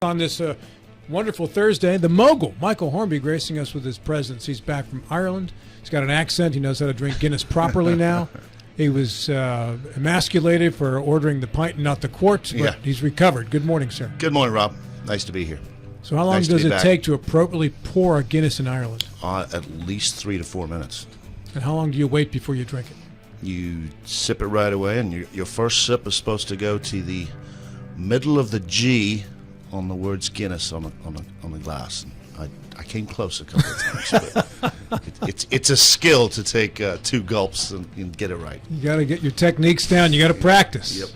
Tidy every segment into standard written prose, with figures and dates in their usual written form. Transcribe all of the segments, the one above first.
On this wonderful Thursday, the mogul, Michael Hornby, gracing us with his presence. He's back from Ireland. He's got an accent. He knows how to drink Guinness properly now. He was emasculated for ordering the pint and not the quart, but he's recovered. Good morning, sir. Good morning, Rob. Nice to be here. So how long does it take to appropriately pour a Guinness in Ireland? At least 3 to 4 minutes. And how long do you wait before you drink it? You sip it right away, and your first sip is supposed to go to the middle of the G on the words Guinness on the glass. I came close a couple of times, but it's a skill to take 2 gulps and get it right. You got to get your techniques down. You got to practice. Yep.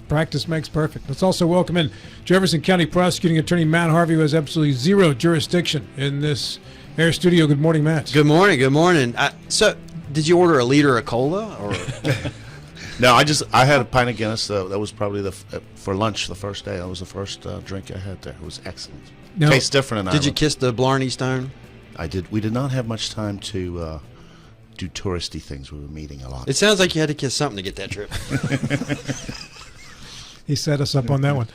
Practice makes perfect. Let's also welcome in Jefferson County Prosecuting Attorney Matt Harvey, who has absolutely zero jurisdiction in this air studio. Good morning, Matt. Good morning. So, did you order a liter of cola or? No, I had a pint of Guinness. That was probably for lunch the first day. That was the first drink I had there. It was excellent. No. Tastes different in Ireland. Did you kiss the Blarney Stone? I did. We did not have much time to do touristy things. We were meeting a lot. It sounds like you had to kiss something to get that trip. He set us up on that one.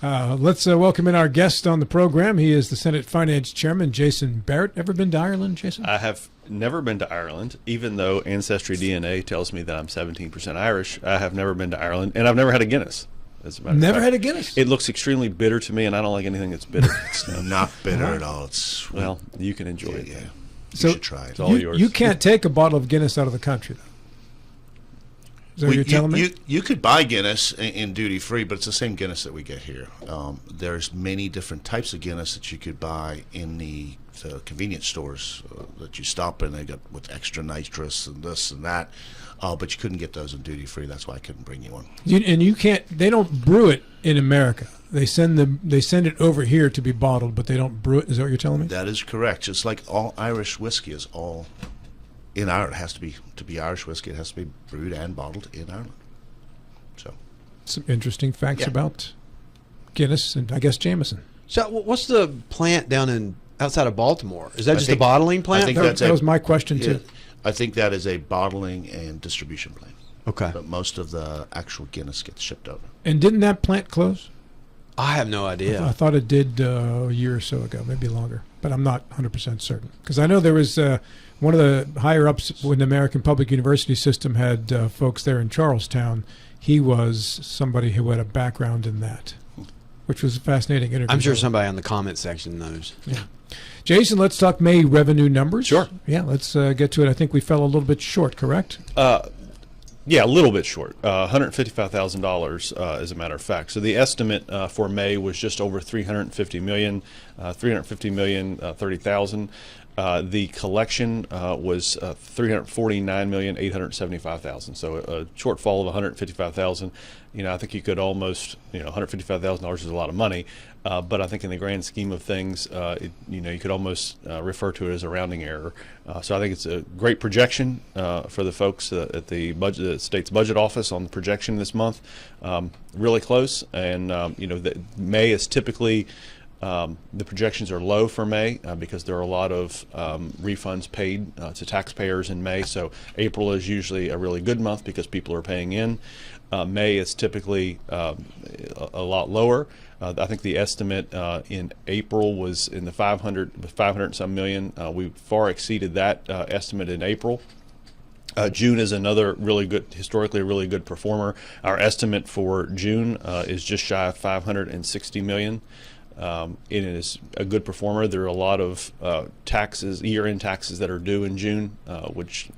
Let's welcome in our guest on the program. He is the Senate Finance Chairman, Jason Barrett. Ever been to Ireland, Jason? I have never been to Ireland, even though Ancestry DNA tells me that I'm 17% Irish. I have never been to Ireland, and I've never had a Guinness. As a matter of Never fact. had a Guinness? It looks extremely bitter to me, and I don't like anything that's bitter. It's not bitter at all. It's Well, you can enjoy it. yeah. So You should try it. It's all yours. You can't take a bottle of Guinness out of the country, though. Is that what you're telling me? You could buy Guinness in duty free, but it's the same Guinness that we get here. There's many different types of Guinness that you could buy in the convenience stores that you stop in. They got with extra nitrous and this and that, but you couldn't get those in duty free. That's why I couldn't bring you one. And you can't. They don't brew it in America. They send it over here to be bottled, but they don't brew it. Is that what you're telling me? That is correct. Just like all Irish whiskey is all in Ireland. It has to be Irish whiskey. It has to be brewed and bottled in Ireland. So, some interesting facts about Guinness and I guess Jameson. So, what's the plant down outside of Baltimore? Is that just a bottling plant? I think That was my question too. I think that is a bottling and distribution plant. Okay. But most of the actual Guinness gets shipped over. And didn't that plant close? I have no idea. I thought it did a year or so ago, maybe longer, but I'm not 100% certain. Because I know there was one of the higher-ups when the American Public University System had folks there in Charlestown. He was somebody who had a background in that, which was a fascinating interview. I'm sure somebody on the comment section knows. Yeah. Jason, let's talk May revenue numbers. Sure. Yeah, let's get to it. I think we fell a little bit short, correct? Yeah, a little bit short, $155,000 as a matter of fact. So the estimate for May was just over $350 million, $30,000. The collection was $349,875,000. So a shortfall of $155,000. I think you could almost, $155,000 is a lot of money, but I think in the grand scheme of things, you could almost refer to it as a rounding error. So I think it's a great projection for the folks at the state's budget office on the projection this month. Really close, and May is typically. The projections are low for May because there are a lot of refunds paid to taxpayers in May. So April is usually a really good month because people are paying in. May is typically a lot lower. I think the estimate in April was in the 500 and some million. We far exceeded that estimate in April. June is another historically really good performer. Our estimate for June is just shy of $560 million. It is a good performer. There are a lot of year-end taxes that are due in June, which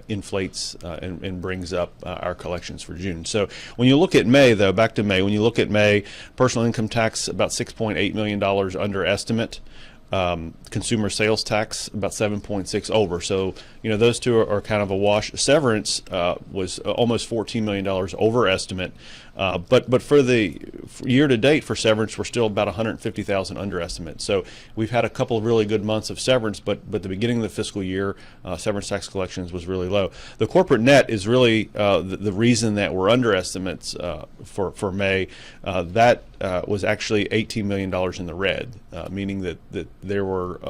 inflates and brings up our collections for June. So when you look at May, though, back to May, when you look at May, personal income tax about $6.8 million under estimate. Consumer sales tax about 7.6 over. So those two are kind of a wash. Severance was almost $14 million over estimate, but for the year to date for severance we're still about 150,000 under estimate. So we've had a couple of really good months of severance, but the beginning of the fiscal year severance tax collections was really low. The corporate net is really the reason that we're under estimates for May. That was actually $18 million in the red, meaning that there were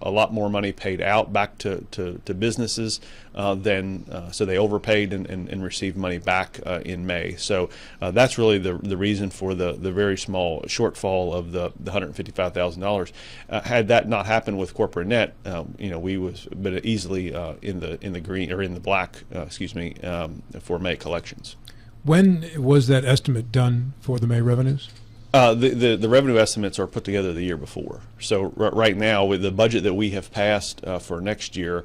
a lot more money paid out back to businesses than so they overpaid and received money back in May. So That's really the reason for the very small shortfall of the $155,000. Had that not happened with corporate net, we was been easily in the green or in the black, for May collections. When was that estimate done for the May revenues? The revenue estimates are put together the year before. So right now, with the budget that we have passed for next year,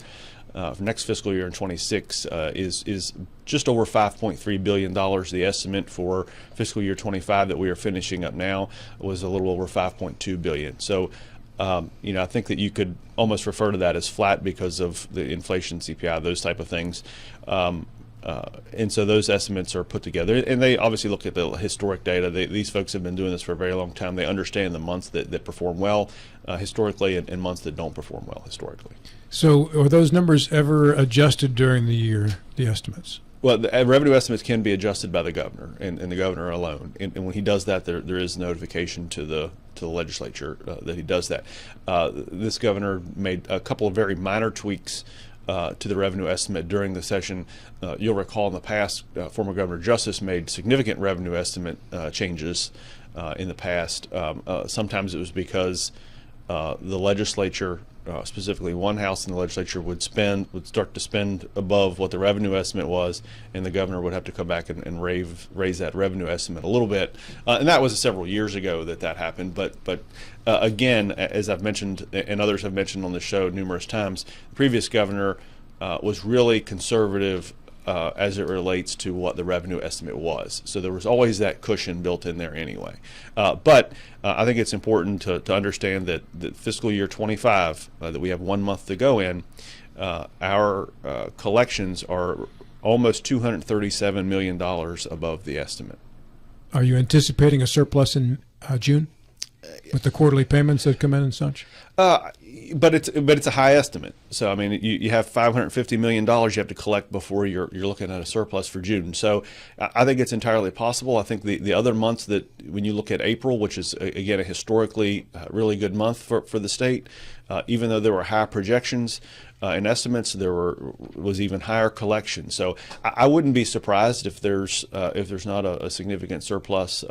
for next fiscal year in 26, is just over $5.3 billion. The estimate for fiscal year 25 that we are finishing up now was a little over $5.2 billion. So, I think that you could almost refer to that as flat because of the inflation, CPI, those type of things. And so those estimates are put together, and they obviously look at the historic data. These folks have been doing this for a very long time. They understand the months that perform well historically and months that don't perform well historically. So are those numbers ever adjusted during the year, the estimates? Well, the revenue estimates can be adjusted by the governor and the governor alone. And when he does that, there is notification to the legislature that he does that. This governor made a couple of very minor tweaks to the revenue estimate during the session. You'll recall in the past, former Governor Justice made significant revenue estimate changes in the past. Sometimes it was because the legislature, specifically one house in the legislature, would start to spend above what the revenue estimate was, and the governor would have to come back and raise that revenue estimate a little bit. And that was several years ago that happened. But again, as I've mentioned and others have mentioned on the show numerous times, the previous governor was really conservative as it relates to what the revenue estimate was. So there was always that cushion built in there anyway. But I think it's important to understand that the fiscal year 25, that we have 1 month to go in, our collections are almost $237 million above the estimate. Are you anticipating a surplus in June with the quarterly payments that come in and such? But it's a high estimate. So I mean, you have $550 million you have to collect before you're looking at a surplus for June. So I think it's entirely possible. I think the other months, that when you look at April, which is again a historically really good month for the state, even though there were high projections and estimates, there was even higher collection. So I wouldn't be surprised if there's not a significant surplus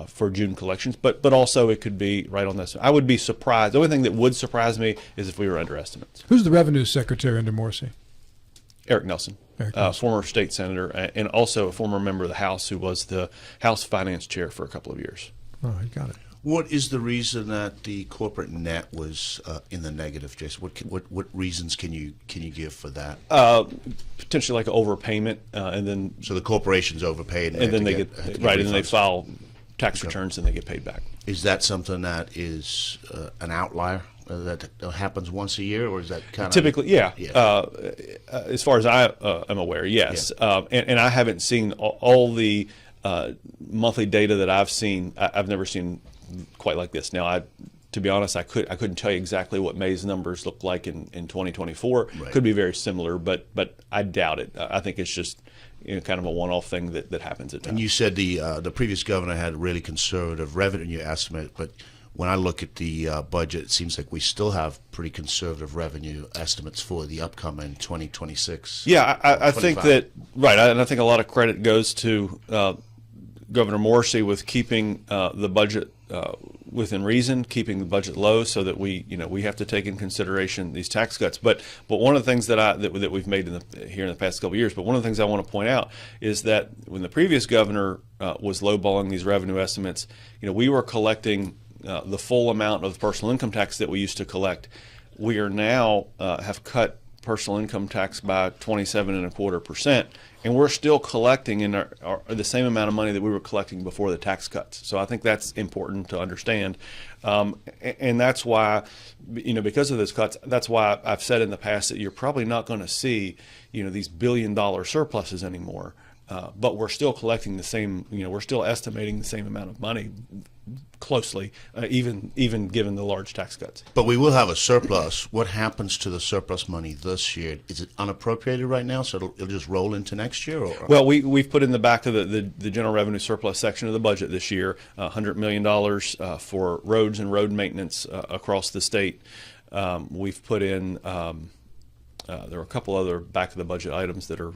for June collections, but also it could be right on this. I would be surprised. The only thing that would surprise me is if we were under estimates. Who's the revenue secretary under Morrissey? Eric Nelson, former state senator and also a former member of the House who was the House finance chair for a couple of years. Oh, I got it. What is the reason that the corporate net was in the negative, Jason? What reasons can you give for that? Potentially like an overpayment, and then so the corporation's overpaid, and then they get and then they file tax returns and they get paid back. Is that something that is an outlier that happens once a year, or is that kind of typically? Yeah. As far as I am aware, yes. Yeah. And I haven't seen all the monthly data that I've seen. I've never seen quite like this. Now, to be honest, I couldn't tell you exactly what May's numbers look like in 2024. Right. Could be very similar, but I doubt it. I think it's just kind of a one-off thing that happens at times. And you said the previous governor had a really conservative revenue estimate, but when I look at the budget, it seems like we still have pretty conservative revenue estimates for the upcoming 2026. Yeah, I think that, right, and I think a lot of credit goes to Governor Morrissey with keeping the budget within reason, keeping the budget low, so that we have to take in consideration these tax cuts. But one of the things that we've made here in the past couple of years, but one of the things I want to point out is that when the previous governor was lowballing these revenue estimates, we were collecting the full amount of personal income tax that we used to collect. We are now have cut personal income tax by 27.25%, and we're still collecting in the same amount of money that we were collecting before the tax cuts. So I think that's important to understand, and that's why, because of those cuts, that's why I've said in the past that you're probably not going to see, these billion-dollar surpluses anymore. But we're still collecting the same, we're still estimating the same amount of money closely, even given the large tax cuts. But we will have a surplus. What happens to the surplus money this year? Is it unappropriated right now, so it'll just roll into next year? Or? Well, we've put in the back of the general revenue surplus section of the budget this year $100 million for roads and road maintenance across the state. We've put in there are a couple other back of the budget items that are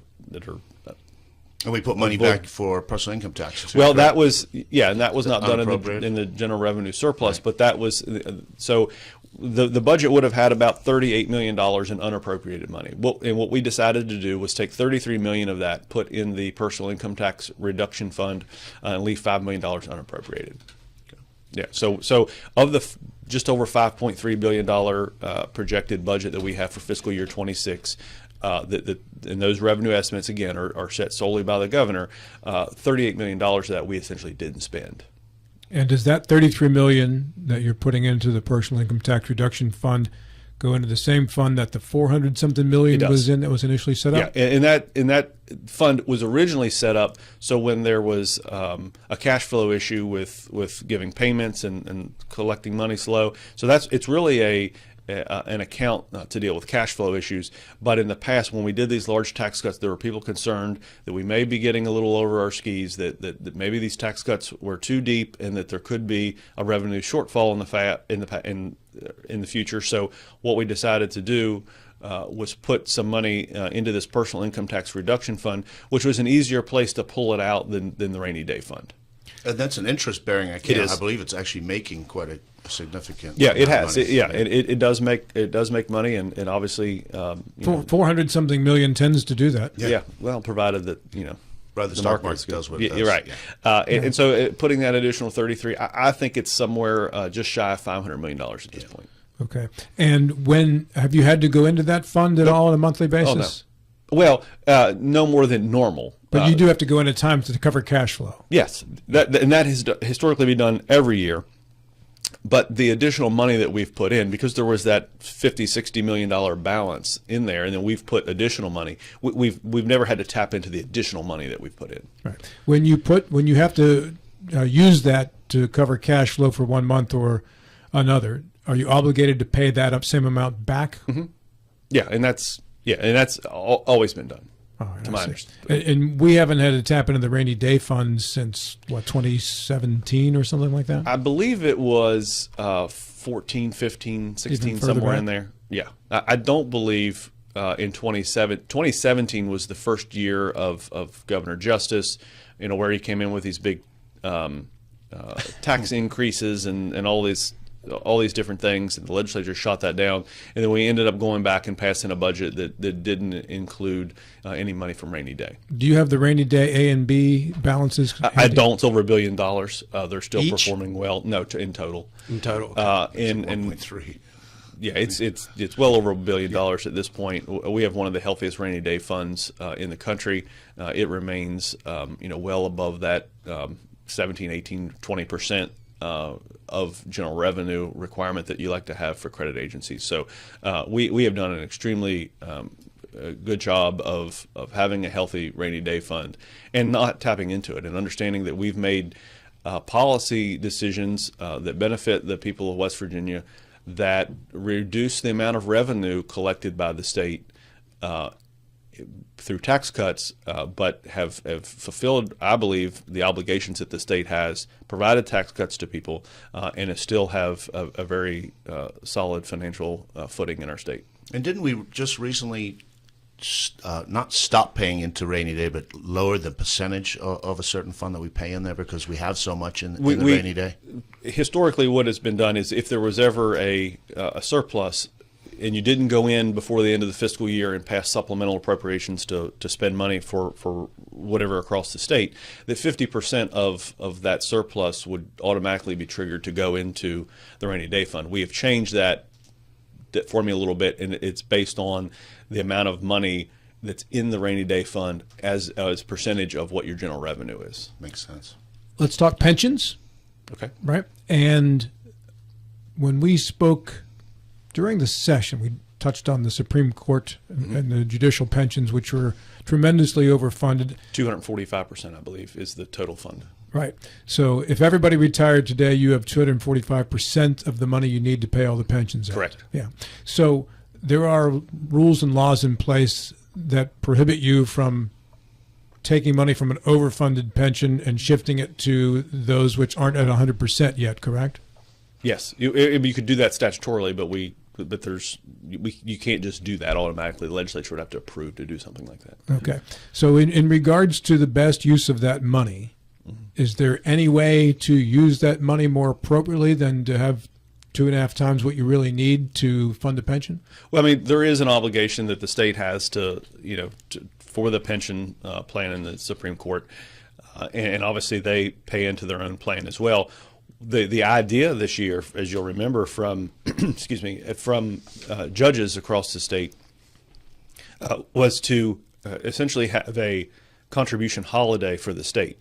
And we put money back for personal income tax. Well, that was and that was not done unappropriated? in the general revenue surplus, but that was so. The budget would have had about $38 million in unappropriated money. And what we decided to do was take $33 million of that, put in the personal income tax reduction fund, and leave $5 million unappropriated. Okay. Yeah. So of the just over $5.3 billion projected budget that we have for fiscal year 26, and those revenue estimates again are set solely by the governor. $38 million of that we essentially didn't spend. And does that $33 million that you're putting into the personal income tax reduction fund go into the same fund that the 400-something million was in that was initially set up? Yeah, and that fund was originally set up so when there was a cash flow issue with giving payments and collecting money slow. So it's really an account to deal with cash flow issues. But in the past, when we did these large tax cuts, there were people concerned that we may be getting a little over our skis, that maybe these tax cuts were too deep, and that there could be a revenue shortfall in the future. So what we decided to do was put some money into this personal income tax reduction fund, which was an easier place to pull it out than the rainy day fund. And that's an interest-bearing account. I believe it's actually making quite a significant. Yeah, it has. Money. It does make money, and obviously 400-something million tends to do that. Yeah. Well, provided that Rather the stock market does what it does. You're right. Yeah. And so putting that additional 33, I think it's somewhere just shy of $500 million at this point. Okay. And when have you had to go into that fund at all on a monthly basis? Oh, no. Well, no more than normal. But you do have to go in at times to cover cash flow. Yes, that has historically been done every year. But the additional money that we've put in, because there was that $50-60 million balance in there, and then we've put additional money, we've never had to tap into the additional money that we've put in. Right. When you have to use that to cover cash flow for 1 month or another, are you obligated to pay that same amount back? Mm-hmm. Yeah, and that's always been done. To my understanding. And we haven't had to tap into the rainy day fund since, 2017 or something like that? I believe it was 14, 15, 16, somewhere in there. Yeah. I don't believe in 2017 was the first year of Governor Justice, where he came in with these big tax increases and all these different things, and the legislature shot that down, and then we ended up going back and passing a budget that didn't include any money from rainy day. Do you have the rainy day A and B balances? I don't. It's over $1 billion. They're still Each? Performing well. No, in total. In total. And 1.3. Yeah, it's well over $1 billion at this point. We have one of the healthiest rainy day funds in the country. It remains well above that 17, 18, 20% of general revenue requirement that you like to have for credit agencies. So we have done an extremely good job of having a healthy rainy day fund and not tapping into it, and understanding that we've made policy decisions that benefit the people of West Virginia that reduce the amount of revenue collected by the state through tax cuts, but have fulfilled, I believe, the obligations that the state has, provided tax cuts to people, and still have a very solid financial footing in our state. And didn't we just recently not stop paying into rainy day, but lower the percentage of a certain fund that we pay in there because we have so much in the rainy day? Historically, what has been done is if there was ever a surplus, and you didn't go in before the end of the fiscal year and pass supplemental appropriations to spend money for whatever across the state, that 50% of that surplus would automatically be triggered to go into the rainy day fund. We have changed that formula a little bit, and it's based on the amount of money that's in the rainy day fund as percentage of what your general revenue is. Makes sense. Let's talk pensions. Okay. Right. And when we spoke during the session, we touched on the Supreme Court and the judicial pensions, which were tremendously overfunded. 245%, I believe, is the total fund. Right. So if everybody retired today, you have 245% of the money you need to pay all the pensions out. Correct. Yeah. So there are rules and laws in place that prohibit you from taking money from an overfunded pension and shifting it to those which aren't at 100% yet, correct? Yes. You could do that statutorily, but we but you can't just do that automatically. The legislature would have to approve to do something like that. Okay. So in regards to the best use of that money, is there any way to use that money more appropriately than to have 2.5 times what you really need to fund a pension? Well, I mean, there is an obligation that the state has to, for the pension plan in the Supreme Court, and obviously they pay into their own plan as well. The idea this year, as you'll remember from from judges across the state, was to essentially have a contribution holiday for the state,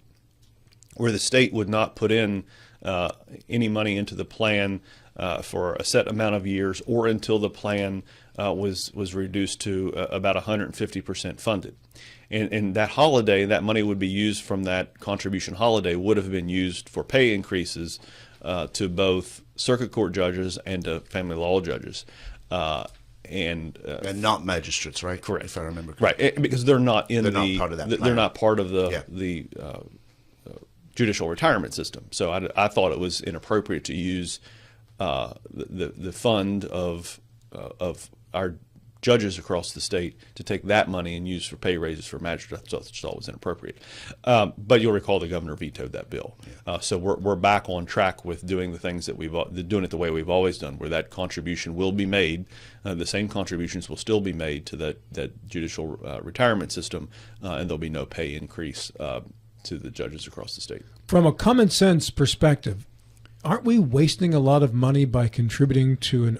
where the state would not put in any money into the plan for a set amount of years, or until the plan was reduced to about 150% funded. And that holiday, that money would be used from that contribution holiday, would have been used for pay increases to both circuit court judges and to family law judges. And not magistrates, right? Correct, if I remember correctly. Right, because they're not in not part of that plan. They're not part of the Yeah. judicial retirement system. So I thought it was inappropriate to use the fund of our judges across the state to take that money and use for pay raises for magistrates. I thought it was inappropriate. But you'll recall the governor vetoed that bill. Yeah. So we're back on track with doing the things that doing it the way we've always done, where that contribution will be made. The same contributions will still be made to that judicial retirement system, and there'll be no pay increase to the judges across the state. From a common sense perspective, aren't we wasting a lot of money by contributing to an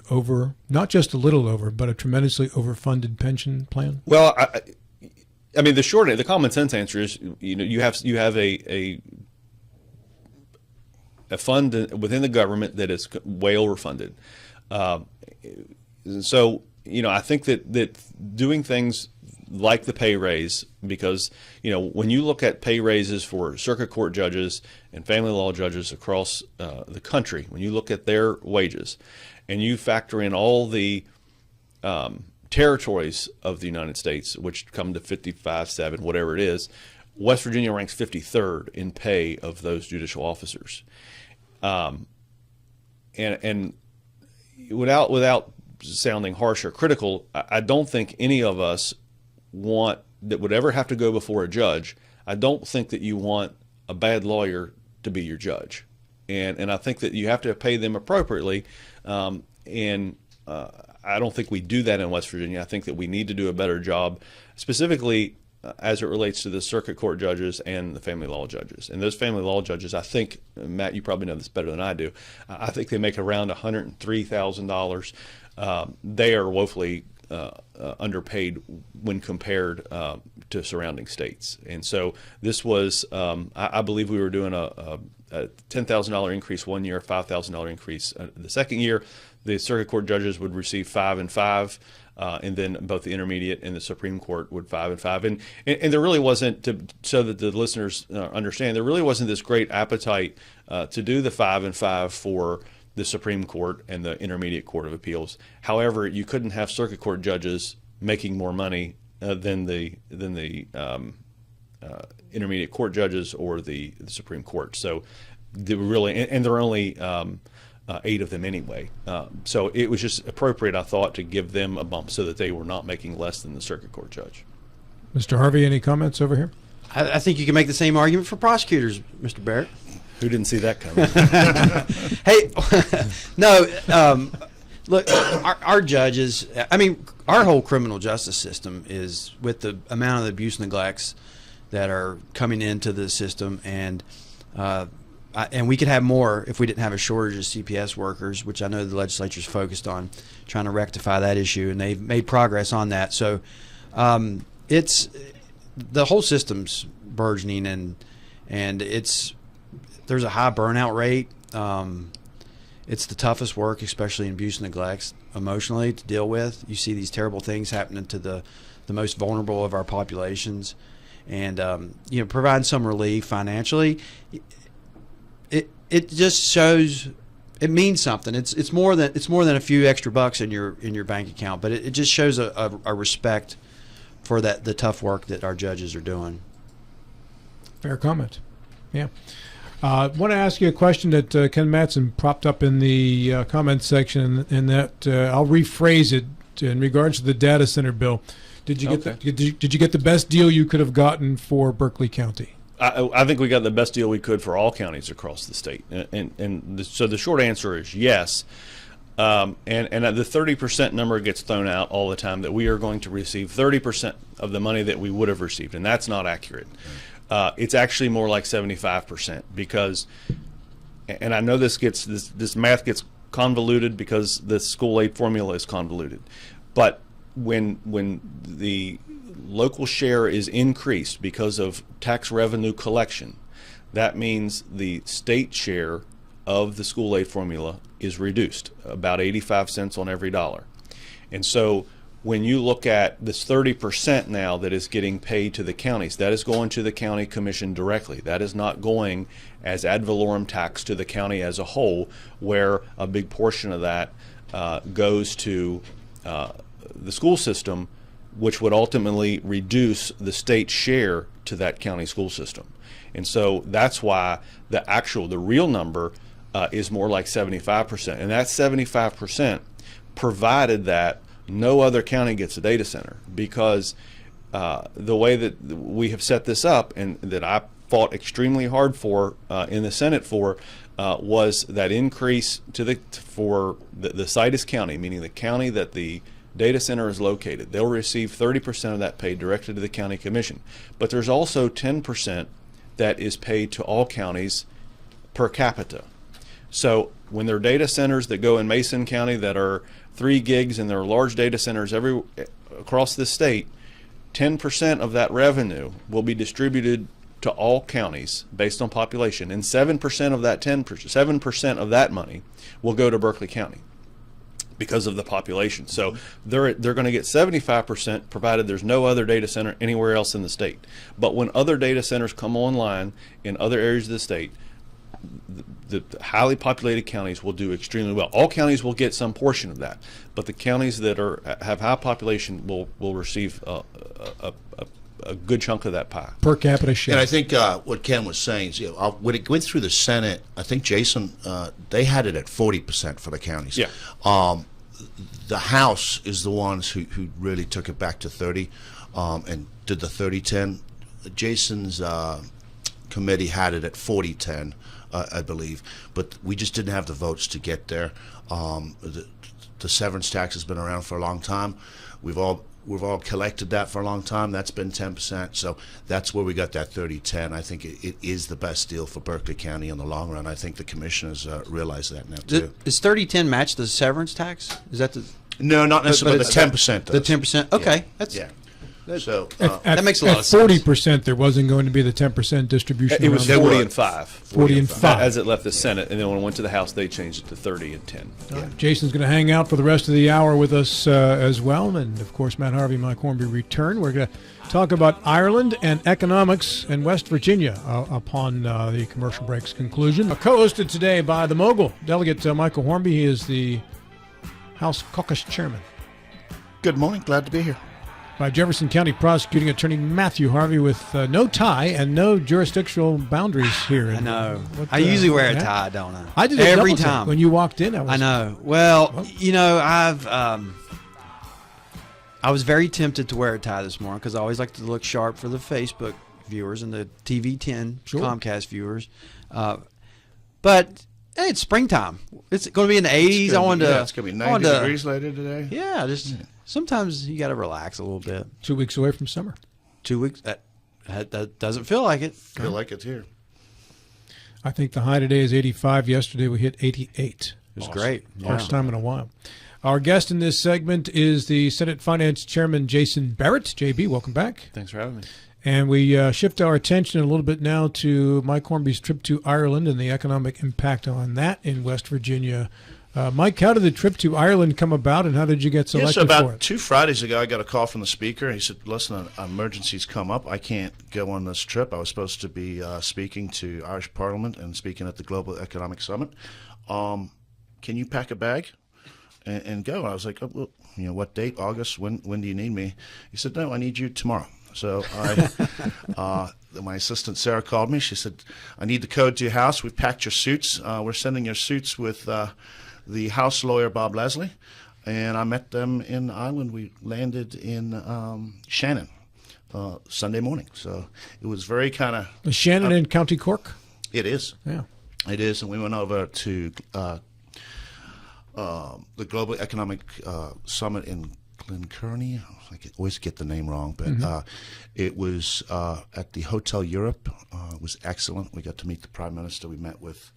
not just a little over, but a tremendously overfunded pension plan? Well, I mean, the common sense answer is, you have a fund within the government that is way overfunded. So, I think that doing things like the pay raise, because when you look at pay raises for circuit court judges and family law judges across the country, when you look at their wages and you factor in all the territories of the United States, which come to 55, 7, whatever it is, West Virginia ranks 53rd in pay of those judicial officers. And without sounding harsh or critical, I don't think any of us that would ever have to go before a judge. I don't think that you want a bad lawyer to be your judge, and I think that you have to pay them appropriately. I don't think we do that in West Virginia. I think that we need to do a better job, specifically as it relates to the circuit court judges and the family law judges. And those family law judges, I think, Matt, you probably know this better than I do, I think they make around $103,000. They are woefully underpaid when compared to surrounding states. And so this was, I believe we were doing a $10,000 increase one year, a $5,000 increase the second year. The circuit court judges would receive 5 and 5, and then both the intermediate and the Supreme Court would 5 and 5. And there really wasn't, so that the listeners understand, there really wasn't this great appetite to do the 5 and 5 for the Supreme Court and the Intermediate Court of Appeals. However, you couldn't have circuit court judges making more money than the Intermediate Court judges or the Supreme Court. So they were really, and there are only 8 of them anyway. So it was just appropriate, I thought, to give them a bump so that they were not making less than the circuit court judge. Mr. Harvey, any comments over here? I think you can make the same argument for prosecutors, Mr. Barrett. Who didn't see that coming? Hey, no, look, our judges, our whole criminal justice system is, with the amount of abuse and neglects that are coming into the system, and we could have more if we didn't have a shortage of CPS workers, which I know the legislature's focused on trying to rectify that issue, and they've made progress on that. So it's the whole system's burgeoning, and there's a high burnout rate. It's the toughest work, especially in abuse and neglects, emotionally, to deal with. You see these terrible things happening to the most vulnerable of our populations, and provide some relief financially. It just shows it means something. It's more than a few extra bucks in your bank account, but it just shows a respect for the tough work that our judges are doing. Fair comment. Yeah. I want to ask you a question that Ken Mattson propped up in the comments section, and that I'll rephrase it in regards to the data center bill. Did you get did you get the best deal you could have gotten for Berkeley County? I think we got the best deal we could for all counties across the state, so the short answer is yes. And the 30% number gets thrown out all the time, that we are going to receive 30% of the money that we would have received, and that's not accurate. It's actually more like 75%, because, and I know this math gets convoluted because the school aid formula is convoluted, but when the local share is increased because of tax revenue collection, that means the state share of the school aid formula is reduced about 85 cents on every dollar. And so when you look at this 30% now that is getting paid to the counties, that is going to the county commission directly. That is not going as ad valorem tax to the county as a whole, where a big portion of that goes to the school system, which would ultimately reduce the state share to that county school system. And so that's why the real number is more like 75%. And that's 75% provided that no other county gets a data center, because the way that we have set this up, and that I fought extremely hard for in the Senate for, was that increase for the situs county, meaning the county that the data center is located. They'll receive 30% of that paid directly to the county commission. But there's also 10% that is paid to all counties per capita. So when there are data centers that go in Mason County that are 3 gigs, and there are large data centers across the state, 10% of that revenue will be distributed to all counties based on population, and 7% of that 7% of that money will go to Berkeley County because of the population. So they're going to get 75%, provided there's no other data center anywhere else in the state. But when other data centers come online in other areas of the state, the highly populated counties will do extremely well. All counties will get some portion of that, but the counties that have high population will receive a good chunk of that pie. Per capita share. And I think what Ken was saying is, when it went through the Senate, I think Jason, they had it at 40% for the counties. Yeah. The House is the ones who really took it back to 30 and did the 30-10. Jason's committee had it at 40-10. I believe, but we just didn't have the votes to get there. The severance tax has been around for a long time. We've all collected that for a long time. That's been 10%, so that's where we got that 30-10. I think it is the best deal for Berkeley County in the long run. I think the commissioners realize that now too. Does 30-10 match the severance tax? Is that the? No, not necessarily. But the 10% does. The 10%. Okay, yeah. So that makes a lot of sense. 40%, there wasn't going to be the 10% distribution. It was around 40 and 5. 40 and 5. As it left the Senate, and then when it went to the House, they changed it to 30 and 10. Yeah. Jason's going to hang out for the rest of the hour with us as well. And, of course, Matt Harvey and Mike Hornby return. We're going to talk about Ireland and economics in West Virginia upon the commercial break's conclusion. Co-hosted today by the mogul, Delegate Michael Hornby. He is the House Caucus Chairman. good morning. Glad to be here. By Jefferson County Prosecuting Attorney Matthew Harvey, with no tie and no jurisdictional boundaries here. I know. I usually wear a tie, don't I? I did every time when you walked in. I know. Well, you know, I was very tempted to wear a tie this morning because I always like to look sharp for the Facebook viewers and the TV10 Comcast viewers. But hey, it's springtime. It's going to be in the 80s. It's going to be 90 degrees later today. Yeah, sometimes you got to relax a little bit. 2 weeks away from summer. 2 weeks. That doesn't feel like it. Feel like it's here. I think the high today is 85. Yesterday we hit 88. It was great. First time in a while. Our guest in this segment is the Senate Finance Chairman Jason Barrett. JB, welcome back. Thanks for having me. And we shift our attention a little bit now to Mike Hornby's trip to Ireland and the economic impact on that in West Virginia. Mike, how did the trip to Ireland come about, and how did you get selected so about for it? 2 Fridays ago, I got a call from the speaker. He said, listen, an emergency's come up. I can't go on this trip. I was supposed to be speaking to Irish Parliament and speaking at the Global Economic Summit. Can you pack a bag and go? And I was like, oh, well, what date? August? When do you need me? He said, no, I need you tomorrow. So my assistant Sarah called me. She said, "I need the code to your house. We've packed your suits. We're sending your suits with the house lawyer Bob Leslie." And I met them in Ireland. We landed in Shannon Sunday morning. So it was very kind of... Is Shannon in County Cork? It is. Yeah. It is. And we went over to the Global Economic Summit in Glenkearney. I always get the name wrong, but it was at the Hotel Europe. It was excellent. We got to meet the Prime Minister. We met with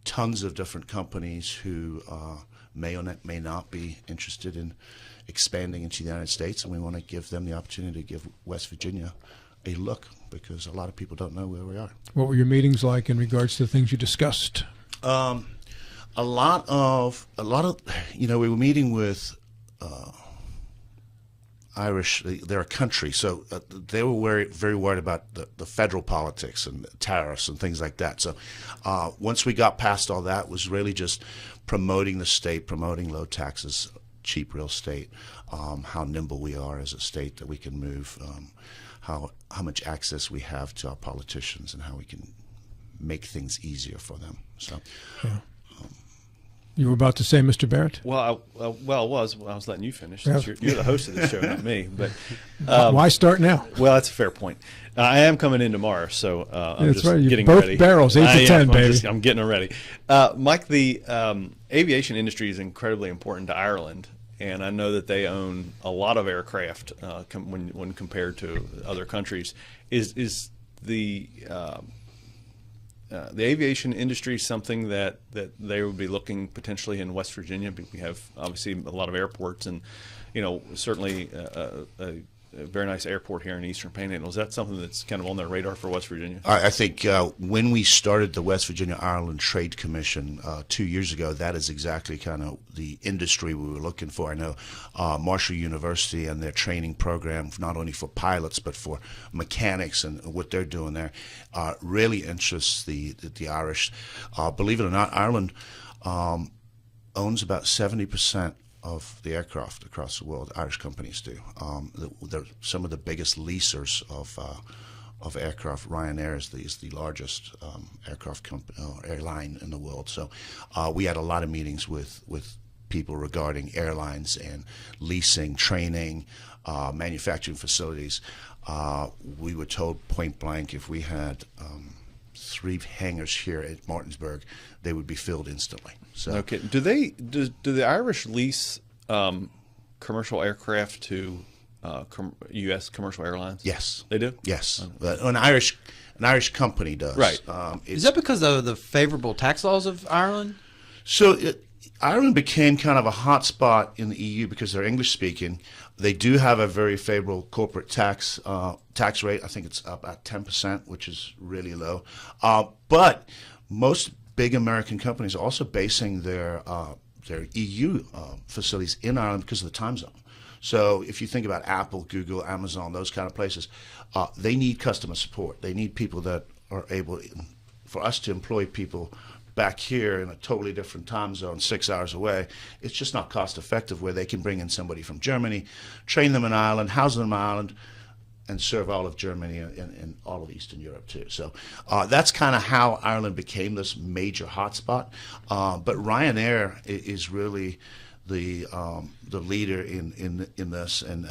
tons of different companies who may or may not be interested in expanding into the United States, and we want to give them the opportunity to give West Virginia a look, because a lot of people don't know where we are. What were your meetings like in regards to the things you discussed? A lot of, we were meeting with Irish. They're a country, so they were very worried about the federal politics and tariffs and things like that. So once we got past all that, it was really just promoting the state, promoting low taxes, cheap real estate, how nimble we are as a state, that we can move, how much access we have to our politicians, and how we can make things easier for them. So. Yeah. You were about to say, Mr. Barrett? Well, I was letting you finish. Since you're the host of the show, not me. But why start now? Well, that's a fair point. I am coming in tomorrow, so I'm that's just right. getting both ready. Barrels, 8 to 10, baby. I'm getting ready. Mike, the aviation industry is incredibly important to Ireland, and I know that they own a lot of aircraft when compared to other countries. Is the aviation industry something that they would be looking potentially in West Virginia? We have obviously a lot of airports, and certainly a very nice airport here in Eastern Panhandle. Is that something that's kind of on their radar for West Virginia? I think when we started the West Virginia Ireland Trade Commission 2 years ago, that is exactly kind of the industry we were looking for. I know Marshall University and their training program, not only for pilots but for mechanics and what they're doing there, really interests the Irish. Believe it or not, Ireland owns about 70% of the aircraft across the world. Irish companies do. They're some of the biggest leasers of aircraft. Ryanair is the largest airline in the world. So we had a lot of meetings with people regarding airlines and leasing, training, manufacturing facilities. We were told point blank, if we had 3 hangars here at Martinsburg, they would be filled instantly. So, okay. Do the Irish lease commercial aircraft to U.S. commercial airlines? Yes, they do. Yes, an Irish company does. Right. Is that because of the favorable tax laws of Ireland? So Ireland became kind of a hot spot in the EU because they're English speaking. They do have a very favorable corporate tax rate. I think it's about 10%, which is really low. But most big American companies are also basing their EU facilities in Ireland because of the time zone. So if you think about Apple, Google, Amazon, those kind of places, they need customer support. They need people that are able, for us to employ people back here in a totally different time zone, 6 hours away, it's just not cost effective, where they can bring in somebody from Germany, train them in Ireland, house them in Ireland, and serve all of Germany and all of Eastern Europe too. So that's kind of how Ireland became this major hotspot. But Ryanair is really the leader in this. And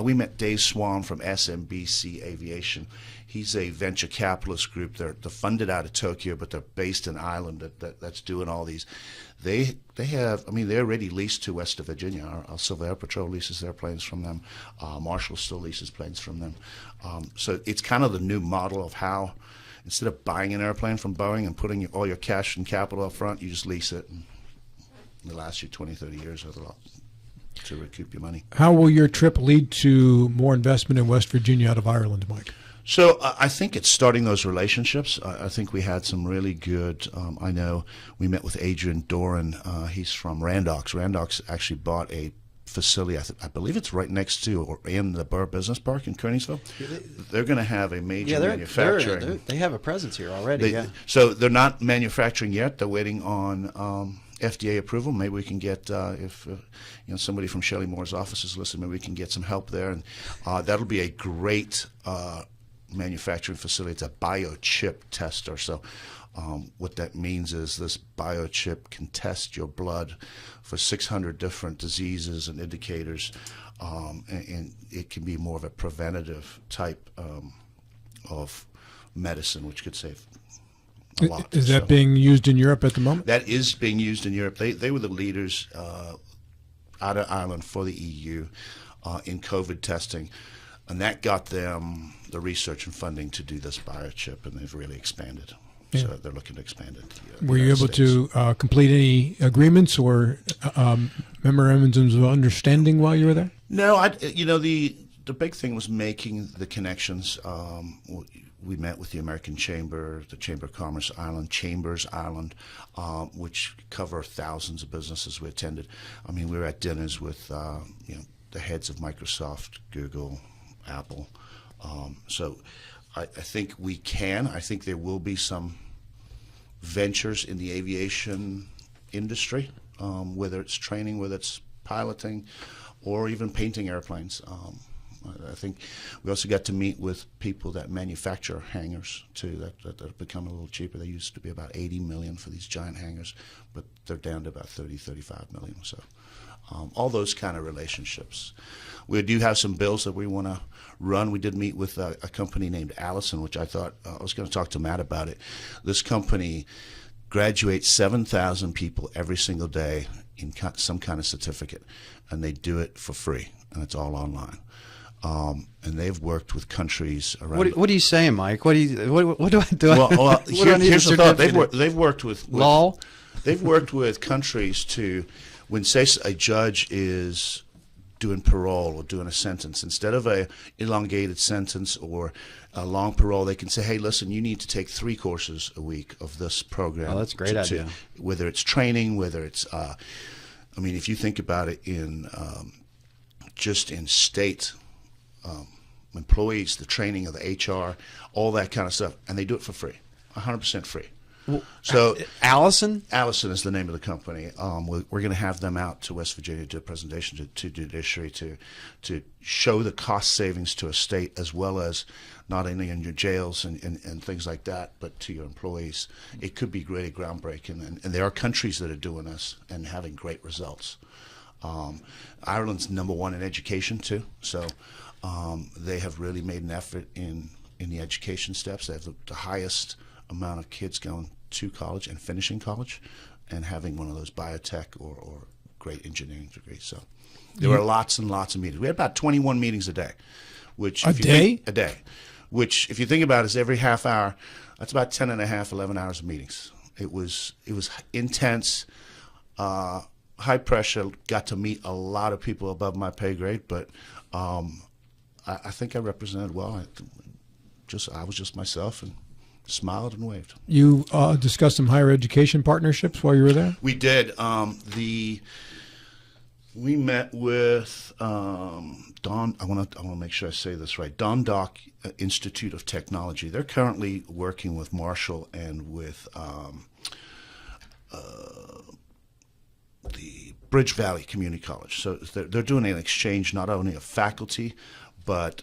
we met Dave Swan from SMBC Aviation. He's a venture capitalist group. They're funded out of Tokyo, but they're based in Ireland. That's doing all these. They have. I mean, they're already leased to West Virginia. Our Civil Air Patrol leases their planes from them. Marshall still leases planes from them. So it's kind of the new model of how, instead of buying an airplane from Boeing and putting all your cash and capital up front, you just lease it, and it lasts you 20, 30 years to recoup your money. How will your trip lead to more investment in West Virginia out of Ireland, Mike? So I think it's starting those relationships. I think we had some really good, I know we met with Adrian Doran. He's from Randox. Randox actually bought a facility, I believe it's right next to or in the Burr Business Park in Kearneysville. They're going to have a major manufacturing. They have a presence here already. So they're not manufacturing yet. They're waiting on FDA approval, maybe we can get if somebody from Shelley Moore's office is listening, maybe we can get some help there, and that'll be a great manufacturing facility. It's a biochip tester. So what that means is this biochip can test your blood for 600 different diseases and indicators, and it can be more of a preventative type of medicine, which could save a lot. Is that being used in Europe at the moment? That is being used in Europe. They were the leaders out of Ireland for the EU in COVID testing, and that got them the research and funding to do this biochip, and they've really expanded. Yeah. So they're looking to expand it. Were you able to complete any agreements or memorandums of understanding while you were there? No, the big thing was making the connections. We met with the American Chamber, the Chamber of Commerce Ireland, Chambers Ireland, which cover thousands of businesses we attended. I mean, we were at dinners with the heads of Microsoft, Google, Apple. So I think we can. I think there will be some ventures in the aviation industry, whether it's training, whether it's piloting, or even painting airplanes. I think we also got to meet with people that manufacture hangars too, that have become a little cheaper. They used to be about $80 million for these giant hangars, but they're down to about $35 million. So all those kind of relationships. We do have some bills that we want to run. We did meet with a company named Allison, which I thought I was going to talk to Matt about it. This company graduates 7,000 people every single day in some kind of certificate, and they do it for free, and it's all online. And they've worked with countries around. What are you saying, Mike? What do I do? Well, here's the thought. They've worked with law. They've worked with countries to, when say a judge is doing parole or doing a sentence, instead of a elongated sentence or a long parole, they can say, hey, listen, you need to take 3 courses a week of this program. Oh, that's a great idea. Whether it's training, whether it's, if you think about it in just in state employees, the training of the HR, all that kind of stuff, and they do it for free, 100% free. Well, so Allison is the name of the company. We're going to have them out to West Virginia to do a presentation to judiciary to show the cost savings to a state, as well as not only in your jails and things like that, but to your employees. It could be really groundbreaking, and there are countries that are doing this and having great results. Ireland's #1 in education too, so they have really made an effort in the education steps. They have the highest amount of kids going to college and finishing college and having one of those biotech or great engineering degrees. So there were lots and lots of meetings. We had about 21 meetings a day. Which a day? A day. Which, if you think about it, is every half hour. That's about 10 and a half, 11 hours of meetings. It was intense, high pressure, got to meet a lot of people above my pay grade, but I think I represented well. I was just myself and smiled and waved. You discussed some higher education partnerships while you were there? We did. We met with Don. I want to make sure I say this right. Don Dock Institute of Technology. They're currently working with Marshall and with the Bridge Valley Community College. So they're doing an exchange not only of faculty, but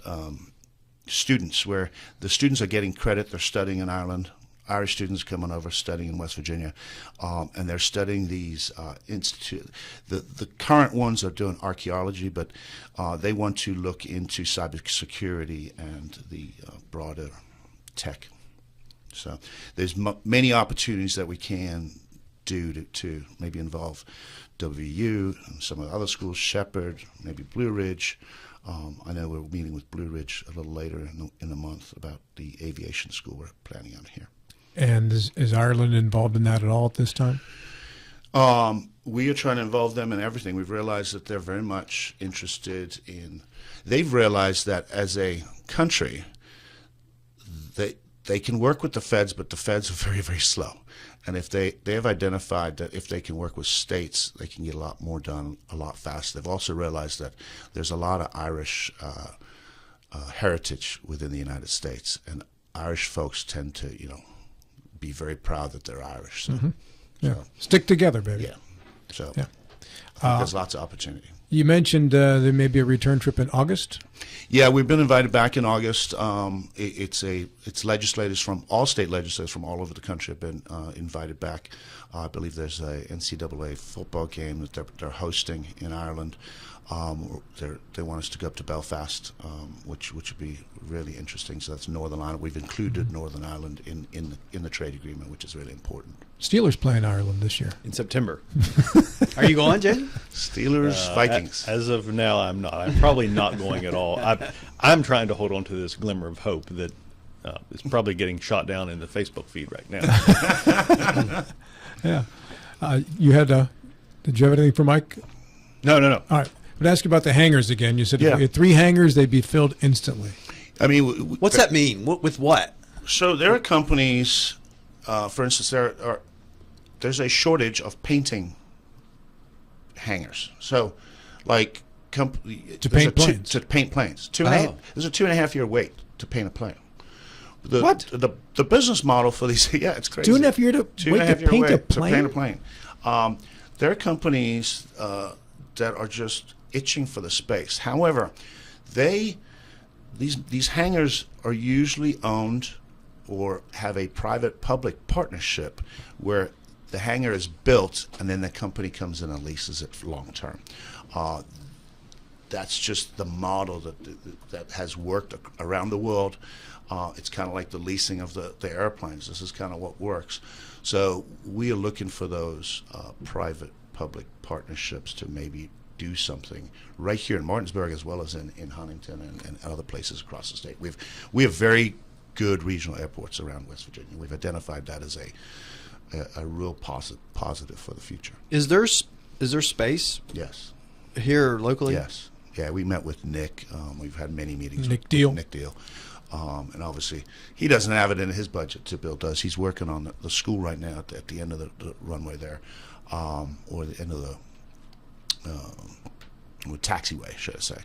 students, where the students are getting credit. They're studying in Ireland. Irish students coming over studying in West Virginia, and they're studying these institute. The current ones are doing archaeology, but they want to look into cybersecurity and the broader tech. So there's many opportunities that we can do to maybe involve WVU and some of the other schools, Shepherd, maybe Blue Ridge. I know we're meeting with Blue Ridge a little later in the month about the aviation school we're planning on here. And is Ireland involved in that at all at this time? We are trying to involve them in everything. We've realized that they're very much interested in. They've realized that as a country, they can work with the feds, but the feds are very, very slow. And if they have identified that if they can work with states, they can get a lot more done a lot faster. They've also realized that there's a lot of Irish heritage within the United States, and Irish folks tend to, be very proud that they're Irish. So, Yeah, stick together, baby. Yeah, So Yeah. I think there's lots of opportunity. You mentioned there may be a return trip in August. Yeah, we've been invited back in August. It's legislators from all state legislators from all over the country have been invited back. I believe there's a NCAA football game that they're hosting in Ireland. They want us to go up to Belfast, which would be really interesting. So that's Northern Ireland. We've included Northern Ireland in the trade agreement, which is really important. Steelers playing Ireland this year. In September. Are you going, Jay? Steelers, Vikings. As of now, I'm not. I'm probably not going at all. I'm trying to hold on to this glimmer of hope that is probably getting shot down in the Facebook feed right now. Yeah. You had did you have anything for Mike? No. All right. But ask you about the hangars again. You said if Yeah. we had 3 hangars, they'd be filled instantly. I mean, What's that mean? With what? So there are companies, for instance, there's a shortage of painting hangars. So, like, To paint planes. to paint planes. Oh. There's a 2.5 year wait to paint a plane. What? The business model for these? Yeah, it's crazy. 2.5 year to wait to paint a plane. To paint a plane. There are companies that are just itching for the space. However, these hangars are usually owned or have a private-public partnership where the hangar is built and then the company comes in and leases it for long term. That's just the model that has worked around the world. It's kind of like the leasing of the airplanes. This is kind of what works. So we are looking for those private-public partnerships to maybe do something right here in Martinsburg as well as in Huntington and other places across the state. We have very good regional airports around West Virginia. We've identified that as a real positive for the future. Is there space Yes. here locally? Yes. Yeah, we met with Nick. We've had many meetings Nick with Deal. Nick Deal. And obviously, he doesn't have it in his budget to build us. He's working on the school right now at the end of the runway there, or the end of the taxiway, should I say.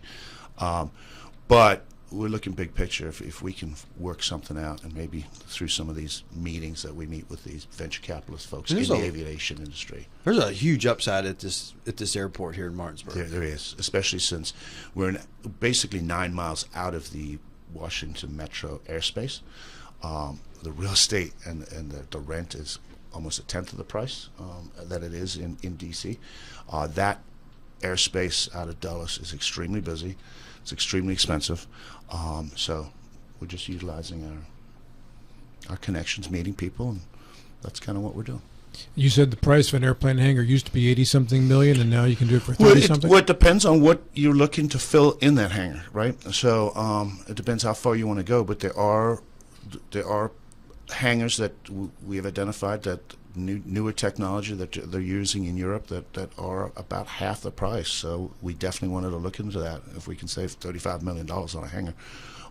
But we're looking big picture. If we can work something out, and maybe through some of these meetings that we meet with these venture capitalist folks in the aviation industry. There's a huge upside at this airport here in Martinsburg. There is, especially since we're basically 9 miles out of the Washington Metro airspace. The real estate and the rent is almost 1/10 of the price that it is in D.C. That airspace out of Dulles is extremely busy. It's extremely expensive. So we're just utilizing our connections, meeting people, and that's kind of what we're doing. You said the price of an airplane hangar used to be 80-something million, and now you can do it for 30-something? Well, it depends on what you're looking to fill in that hangar, right? So it depends how far you want to go, but there are hangars that we have identified that newer technology that they're using in Europe that are about half the price. So we definitely wanted to look into that. If we can save $35 million on a hangar,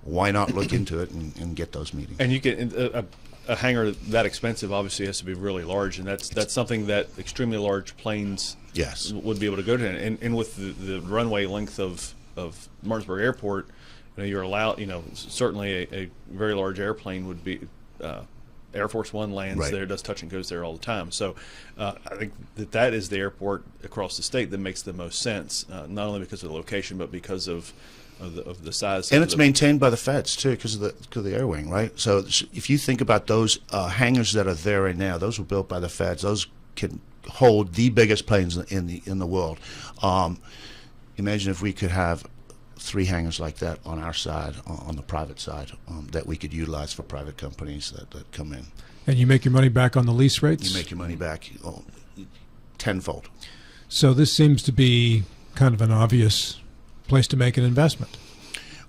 why not look into it and get those meetings? And you can a hangar that expensive obviously has to be really large, and that's something that extremely large planes Yes. would be able to go to. And with the runway length of Martinsburg Airport, you're allowed. Certainly a very large airplane would be. Air Force One lands Right. there, does touch and goes there all the time. So I think that is the airport across the state that makes the most sense, not only because of the location, but because of the size. And it's maintained by the feds too, because of the air wing, right? So if you think about those hangars that are there right now, those were built by the feds. Those can hold the biggest planes in the world. Imagine if we could have 3 hangars like that on our side, on the private side, that we could utilize for private companies that come in. And you make your money back on the lease rates? You make your money back tenfold. So this seems to be kind of an obvious place to make an investment.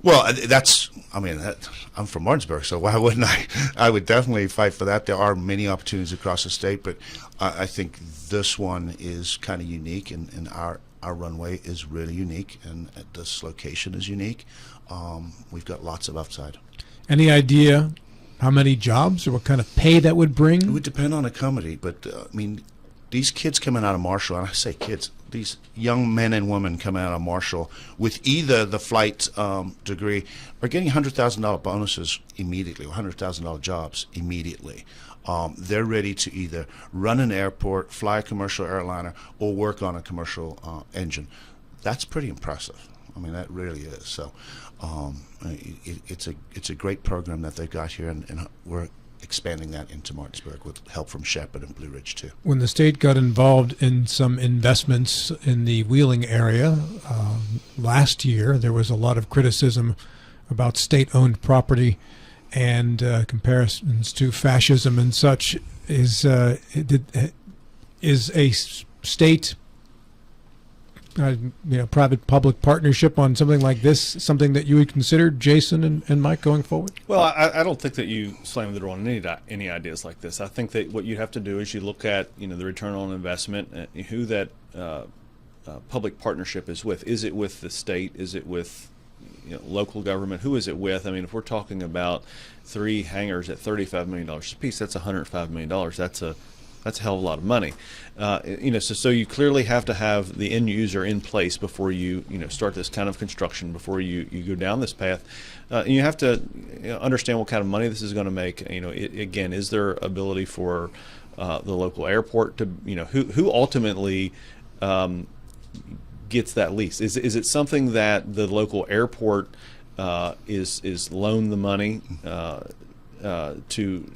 Well, I'm from Martinsburg, so why wouldn't I? I would definitely fight for that. There are many opportunities across the state, but I think this one is kind of unique, and our runway is really unique, and this location is unique. We've got lots of upside. Any idea how many jobs or what kind of pay that would bring? It would depend on the company, but these kids coming out of Marshall, and I say kids, these young men and women coming out of Marshall with either the flight degree are getting $100,000 bonuses immediately, or $100,000 jobs immediately. They're ready to either run an airport, fly a commercial airliner, or work on a commercial engine. That's pretty impressive. I mean, that really is. So it's a great program that they've got here, and we're expanding that into Martinsburg with help from Shepherd and Blue Ridge too. When the state got involved in some investments in the Wheeling area last year, there was a lot of criticism about state-owned property and comparisons to fascism and such. Is a state private-public partnership on something like this something that you would consider, Jason and Mike, going forward? Well, I don't think that you slam the door on any ideas like this. I think that what you have to do is you look at the return on investment, who that public partnership is with. Is it with the state? Is it with local government? Who is it with? I mean, if we're talking about 3 hangars at $35 million a piece, that's $105 million. That's a hell of a lot of money. So you clearly have to have the end user in place before you start this kind of construction, before you go down this path. And you have to understand what kind of money this is going to make. Again, is there ability for the local airport to, who ultimately gets that lease? Is it something that the local airport is loan the money to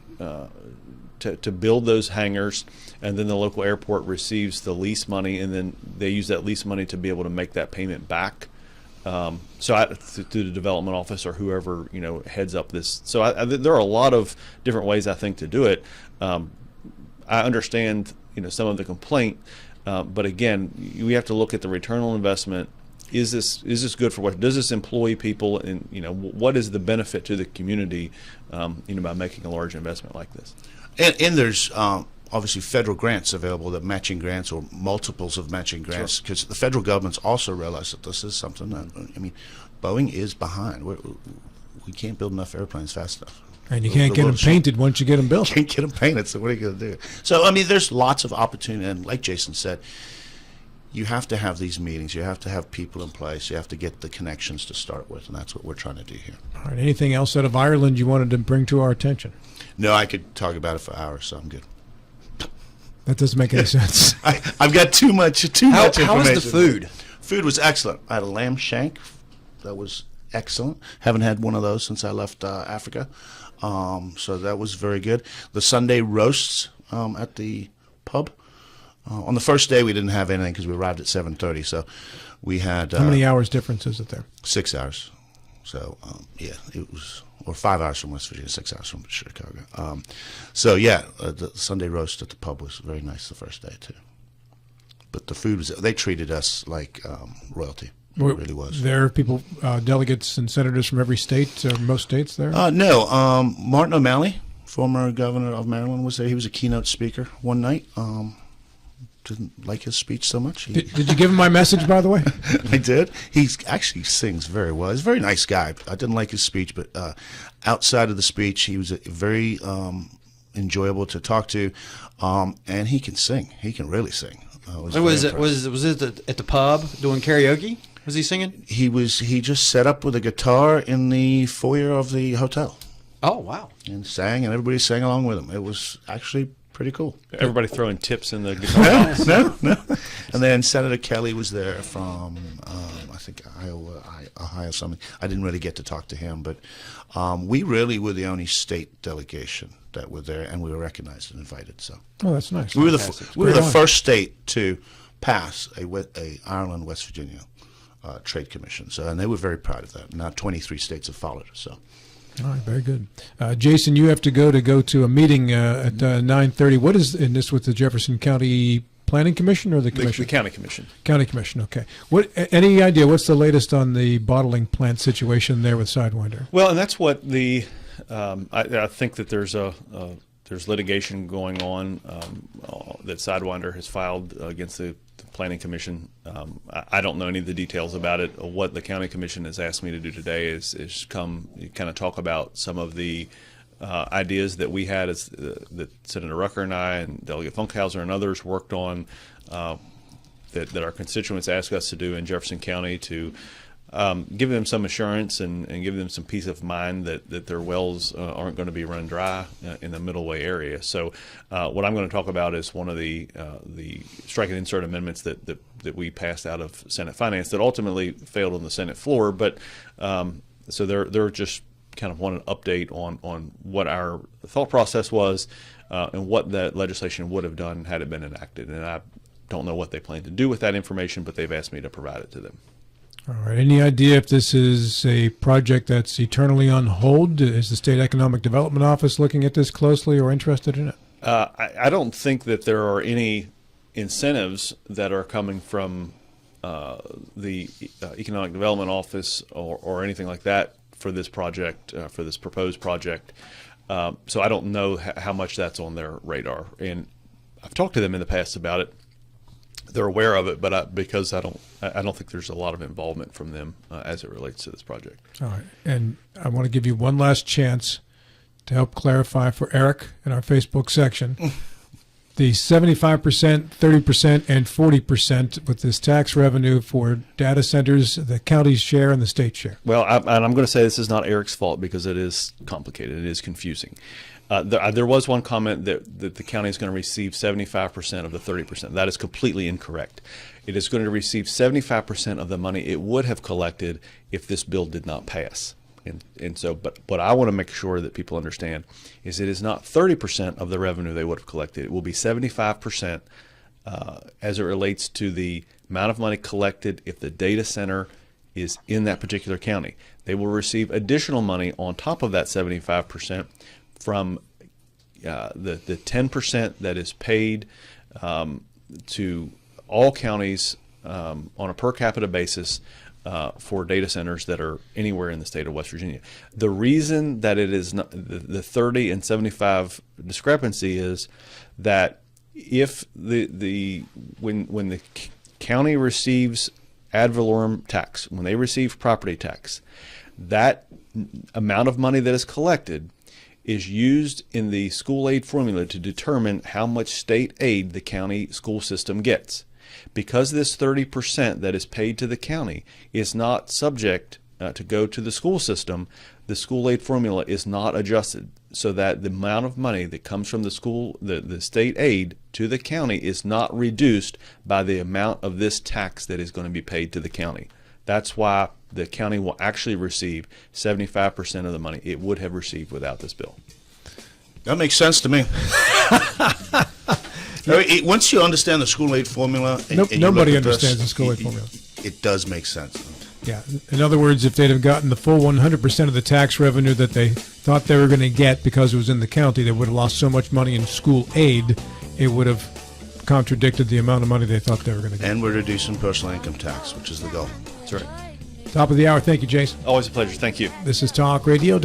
build those hangars, and then the local airport receives the lease money, and then they use that lease money to be able to make that payment back. Through the development office or whoever heads up this. So there are a lot of different ways I think to do it. I understand some of the complaint, but again, we have to look at the return on investment. Is this good for what? Does this employ people? And what is the benefit to the community? By making a large investment like this. And there's obviously federal grants available, that matching grants or multiples of matching grants, because the federal government's also realized that this is something that, Boeing is behind. We can't build enough airplanes fast enough. And you can't get them painted once you get them built. Can't get them painted, so what are you going to do? So, there's lots of opportunity, and like Jason said, you have to have these meetings. You have to have people in place. You have to get the connections to start with, and that's what we're trying to do here. All right. Anything else out of Ireland you wanted to bring to our attention? No, I could talk about it for hours, so I'm good. That doesn't make any sense. I've got too much information. How was the food? Food was excellent. I had a lamb shank that was excellent. Haven't had one of those since I left Africa, so that was very good. The Sunday roasts at the pub. On the first day, we didn't have anything because we arrived at 7:30. So we had. How many hours difference is it there? 6 hours. So it was, or 5 hours from West Virginia, 6 hours from Chicago. The Sunday roast at the pub was very nice the first day too. But the food they treated us like royalty. It really was. There are people, delegates and senators from every state, most states there? No. Martin O'Malley, former governor of Maryland, was there. He was a keynote speaker one night. Didn't like his speech so much. Did you give him my message, by the way? I did. He actually sings very well. He's a very nice guy. I didn't like his speech, but outside of the speech, he was very enjoyable to talk to, and he can sing. He can really sing. Was it at the pub doing karaoke? Was he singing? He just set up with a guitar in the foyer of the hotel. Oh, wow. And sang, and everybody sang along with him. It was actually pretty cool. Everybody throwing tips in the guitar box. No. And then Senator Kelly was there from, I think, Ohio something. I didn't really get to talk to him, but we really were the only state delegation that were there, and we were recognized and invited. So, that's nice. We were the first state to pass a Ireland West Virginia trade commission. So, and they were very proud of that. Now 23 states have followed us. So. All right, very good. Jason, you have to go to a meeting at 9:30. What is in this with the Jefferson County Planning Commission or the Commission? The County Commission. County Commission, okay. Any idea what's the latest on the bottling plant situation there with Sidewinder? Well, and that's what I think that there's litigation going on that Sidewinder has filed against the Planning Commission. I don't know any of the details about it. What the County Commission has asked me to do today is come kind of talk about some of the ideas that we had that Senator Rucker and I and Delegate Funkhauser and others worked on that our constituents ask us to do in Jefferson County to give them some assurance and give them some peace of mind that their wells aren't going to be run dry in the Middleway area. So what I'm going to talk about is one of the strike and insert amendments that we passed out of Senate Finance that ultimately failed on the Senate floor. But so they're just kind of want an update on what our thought process was and what that legislation would have done had it been enacted. And I don't know what they plan to do with that information, but they've asked me to provide it to them. All right. Any idea if this is a project that's eternally on hold? Is the State Economic Development Office looking at this closely or interested in it? I don't think that there are any incentives that are coming from the Economic Development Office or anything like that for this project, for this proposed project. So I don't know how much that's on their radar. And I've talked to them in the past about it. They're aware of it, but because I don't think there's a lot of involvement from them as it relates to this project. All right, and I want to give you one last chance to help clarify for Eric in our Facebook section the 75%, 30%, and 40% with this tax revenue for data centers, the county's share and the state share. Well, I'm going to say this is not Eric's fault because it is complicated. It is confusing. There was one comment that the county is going to receive 75% of the 30%. That is completely incorrect. It is going to receive 75% of the money it would have collected if this bill did not pass. And so, but what I want to make sure that people understand is it is not 30% of the revenue they would have collected. It will be 75% as it relates to the amount of money collected if the data center is in that particular county. They will receive additional money on top of that 75% from the 10% that is paid to all counties on a per capita basis for data centers that are anywhere in the state of West Virginia. The reason that it is not, the 30 and 75 discrepancy is that if when the county receives ad valorem tax, when they receive property tax, that amount of money that is collected is used in the school aid formula to determine how much state aid the county school system gets. Because this 30% that is paid to the county is not subject to go to the school system, the school aid formula is not adjusted so that the amount of money that comes from the state aid to the county is not reduced by the amount of this tax that is going to be paid to the county. That's why the county will actually receive 75% of the money it would have received without this bill. That makes sense to me. Once you understand the school aid formula, nobody understands the school aid formula. It does make sense. Yeah. In other words, if they'd have gotten the full 100% of the tax revenue that they thought they were going to get because it was in the county, they would have lost so much money in school aid, it would have contradicted the amount of money they thought they were going to get. And we're reducing personal income tax, which is the goal. That's right. Top of the hour. Thank you, Jason. Always a pleasure. Thank you. This is Talk Radio.